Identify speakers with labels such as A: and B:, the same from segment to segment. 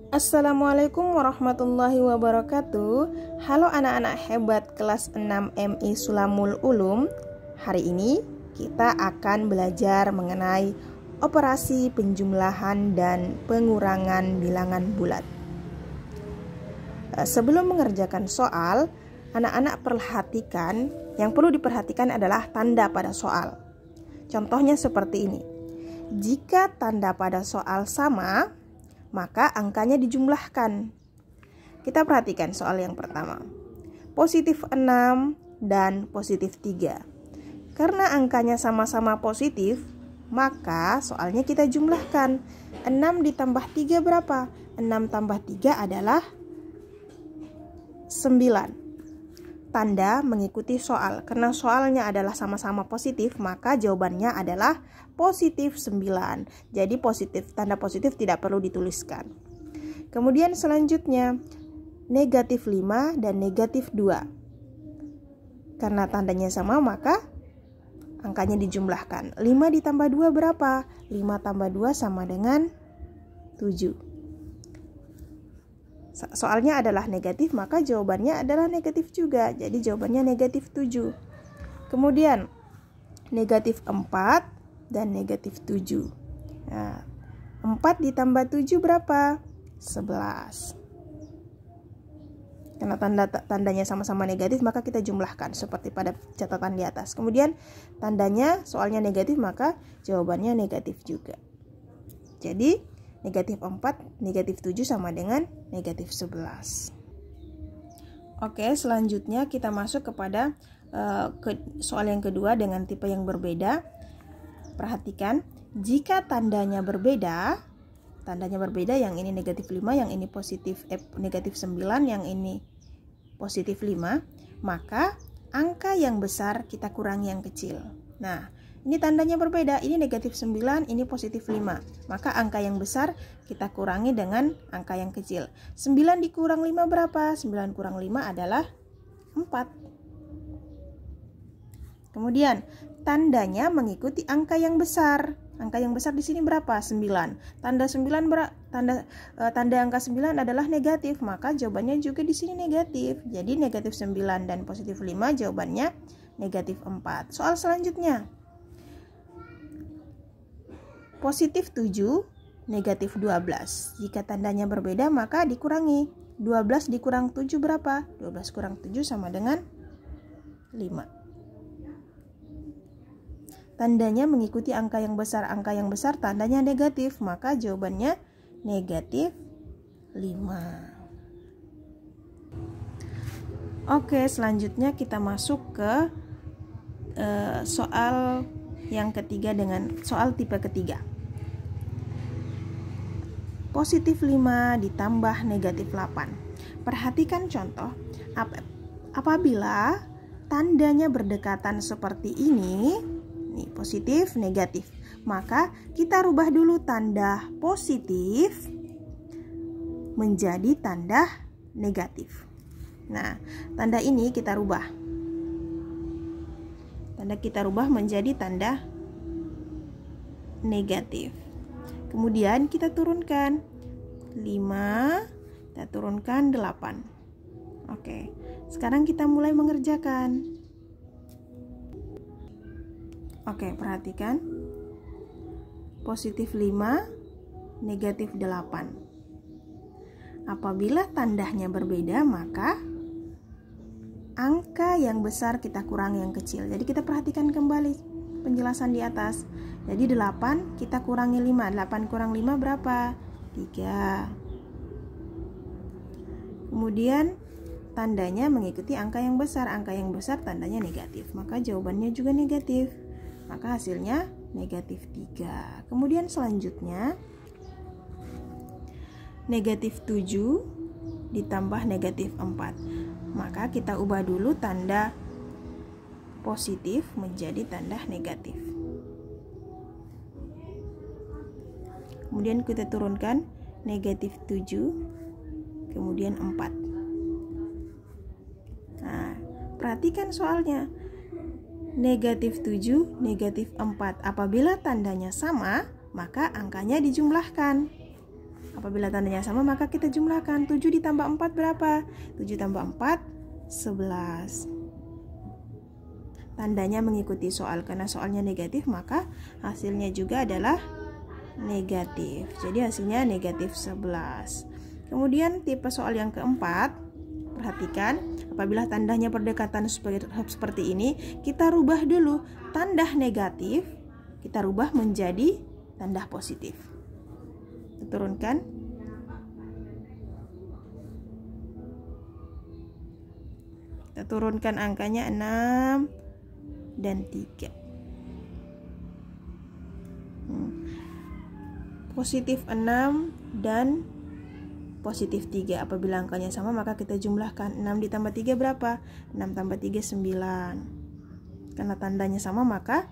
A: Assalamualaikum warahmatullahi wabarakatuh. Halo anak-anak hebat kelas 6 MI Sulamul Ulum. Hari ini kita akan belajar mengenai operasi penjumlahan dan pengurangan bilangan bulat. Sebelum mengerjakan soal, anak-anak perhatikan, yang perlu diperhatikan adalah tanda pada soal. Contohnya seperti ini. Jika tanda pada soal sama, maka angkanya dijumlahkan. Kita perhatikan soal yang pertama. Positif 6 dan positif 3. Karena angkanya sama-sama positif, maka soalnya kita jumlahkan. 6 ditambah 3 berapa? 6 tambah 3 adalah 9. Tanda mengikuti soal. Karena soalnya adalah sama-sama positif, maka jawabannya adalah positif 9. Jadi tanda positif tidak perlu dituliskan. Kemudian selanjutnya, negatif 5 dan negatif 2. Karena tandanya sama, maka angkanya dijumlahkan. 5 ditambah 2 berapa? 5 tambah 2 sama dengan 7. Soalnya adalah negatif, maka jawabannya adalah negatif juga. Jadi jawabannya negatif 7. Kemudian negatif 4 dan negatif 7. Nah, 4 ditambah 7 berapa? 11. Karena tandanya sama-sama negatif, maka kita jumlahkan seperti pada catatan di atas. Kemudian tandanya soalnya negatif, maka jawabannya negatif juga. Jadi negatif 4, negatif 7 sama dengan negatif 11. Oke, selanjutnya kita masuk kepada soal yang kedua dengan tipe yang berbeda. Perhatikan, jika tandanya berbeda, yang ini negatif 5, yang ini negatif 9, yang ini positif 5, maka angka yang besar kita kurangi yang kecil. Nah, ini tandanya berbeda, ini negatif 9, ini positif 5. Maka angka yang besar kita kurangi dengan angka yang kecil. 9 dikurang 5 berapa? 9 kurang 5 adalah 4. Kemudian, tandanya mengikuti angka yang besar. Angka yang besar di sini berapa? 9. Tanda angka 9 adalah negatif, maka jawabannya juga di sini negatif. Jadi negatif 9 dan positif 5 jawabannya negatif 4. Soal selanjutnya. Positif 7, negatif 12. Jika tandanya berbeda, maka dikurangi. 12 dikurang 7 berapa? 12 kurang 7 sama dengan 5. Tandanya mengikuti angka yang besar. Angka yang besar tandanya negatif, maka jawabannya negatif 5. Oke, selanjutnya kita masuk ke soal yang ketiga dengan soal tipe ketiga. Positif 5 ditambah negatif 8. Perhatikan contoh. Apabila tandanya berdekatan seperti ini, nih positif, negatif, maka kita rubah dulu tanda positif menjadi tanda negatif. Nah, tanda ini kita rubah. Tanda kita rubah menjadi tanda negatif. Kemudian kita turunkan 5, kita turunkan 8. Oke, sekarang kita mulai mengerjakan. Oke, perhatikan. Positif 5, negatif 8. Apabila tandanya berbeda, maka angka yang besar kita kurangi yang kecil. Jadi kita perhatikan kembali penjelasan di atas. Jadi 8 kita kurangi 5. 8 kurang 5 berapa? 3. Kemudian tandanya mengikuti angka yang besar. Angka yang besar tandanya negatif, maka jawabannya juga negatif. Maka hasilnya negatif 3. Kemudian selanjutnya negatif 7 ditambah negatif 4. Maka kita ubah dulu tanda positif menjadi tanda negatif. Kemudian kita turunkan negatif 7, kemudian 4. Nah, perhatikan soalnya. Negatif 7, negatif 4. Apabila tandanya sama, maka angkanya dijumlahkan. Apabila tandanya sama maka kita jumlahkan. 7 ditambah 4 berapa? 7 tambah 4 11. Tandanya mengikuti soal. Karena soalnya negatif maka hasilnya juga adalah negatif. Jadi hasilnya negatif 11. Kemudian tipe soal yang keempat, perhatikan, apabila tandanya berdekatan seperti ini, kita rubah dulu tanda negatif, kita rubah menjadi tanda positif. Kita turunkan. Kita turunkan angkanya 6 dan 3. Positif 6 dan positif 3. Apabila angkanya sama maka kita jumlahkan. 6 ditambah 3 berapa? 6 tambah 3 9. Karena tandanya sama maka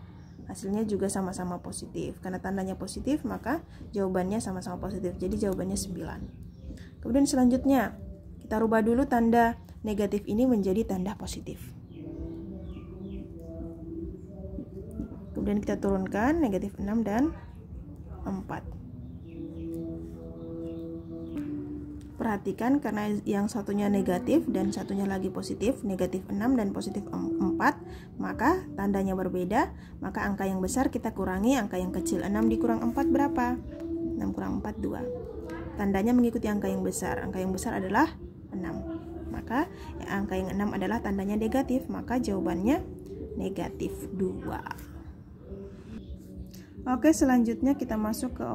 A: hasilnya juga sama-sama positif. Karena tandanya positif maka jawabannya sama-sama positif. Jadi jawabannya 9. Kemudian selanjutnya kita rubah dulu tanda negatif ini menjadi tanda positif. Kemudian kita turunkan negatif 6 dan 4. Perhatikan karena yang satunya negatif dan satunya lagi positif, negatif 6 dan positif 4, maka tandanya berbeda, maka angka yang besar kita kurangi angka yang kecil. 6 dikurang 4 berapa? 6 kurang 4 2. Tandanya mengikuti angka yang besar. Angka yang besar adalah 6. Maka angka yang 6 adalah tandanya negatif, maka jawabannya negatif 2. Oke, selanjutnya kita masuk ke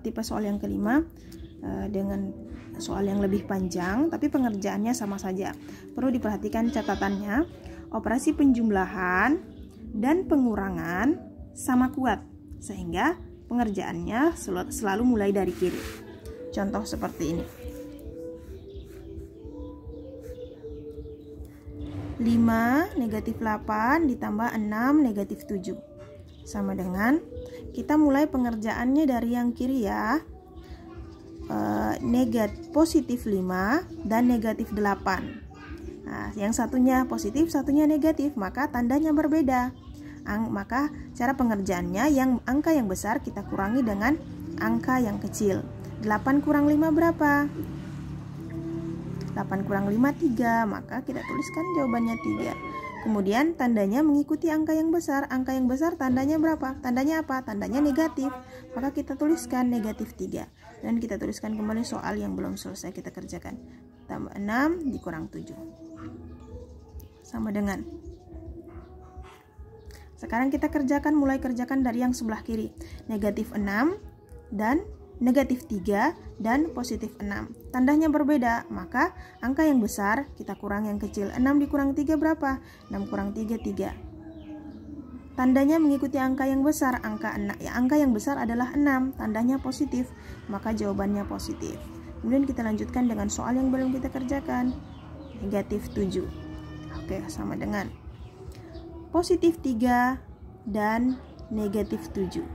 A: tipe soal yang kelima dengan soal yang lebih panjang, tapi pengerjaannya sama saja. Perlu diperhatikan catatannya, operasi penjumlahan dan pengurangan sama kuat, sehingga pengerjaannya selalu mulai dari kiri. Contoh seperti ini. 5 negatif 8 ditambah 6 negatif 7. Sama dengan, kita mulai pengerjaannya dari yang kiri ya. Positif 5 dan negatif 8. Nah, yang satunya positif, satunya negatif, maka tandanya berbeda. Maka cara pengerjaannya, yang angka yang besar kita kurangi dengan angka yang kecil. 8 kurang 5 berapa? 8 kurang 5 3, maka kita tuliskan jawabannya 3. Kemudian tandanya mengikuti angka yang besar. Angka yang besar tandanya berapa? Tandanya apa? Tandanya negatif. Maka kita tuliskan negatif 3. Dan kita tuliskan kembali soal yang belum selesai kita kerjakan. Tambah 6 dikurang 7. Sama dengan. Sekarang kita mulai kerjakan dari yang sebelah kiri. Negatif 6 dan negatif 3 dan positif 6. Tandanya berbeda, maka angka yang besar kita kurang yang kecil. 6 dikurang 3 berapa? 6 kurang 3 3. Tandanya mengikuti angka yang besar. Angka yang besar adalah 6. Tandanya positif, maka jawabannya positif. Kemudian kita lanjutkan dengan soal yang belum kita kerjakan. Negatif 7. Oke, sama dengan positif 3 dan negatif 7.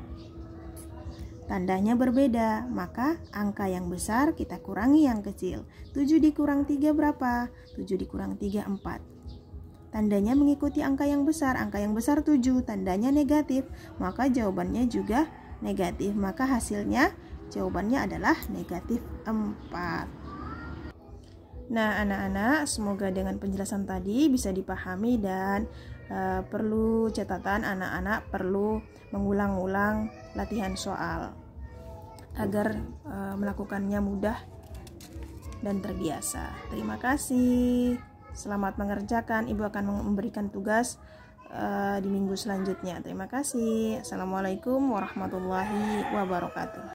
A: Tandanya berbeda, maka angka yang besar kita kurangi yang kecil. 7 dikurang 3 berapa? 7 dikurang 3 4. Tandanya mengikuti angka yang besar. Angka yang besar 7, tandanya negatif, maka jawabannya juga negatif. Maka hasilnya jawabannya adalah negatif 4. Nah, anak-anak, semoga dengan penjelasan tadi bisa dipahami dan perlu catatan, anak-anak perlu mengulang-ulang latihan soal agar melakukannya mudah dan terbiasa. Terima kasih. Selamat mengerjakan. Ibu akan memberikan tugas di minggu selanjutnya. Terima kasih. Assalamualaikum warahmatullahi wabarakatuh.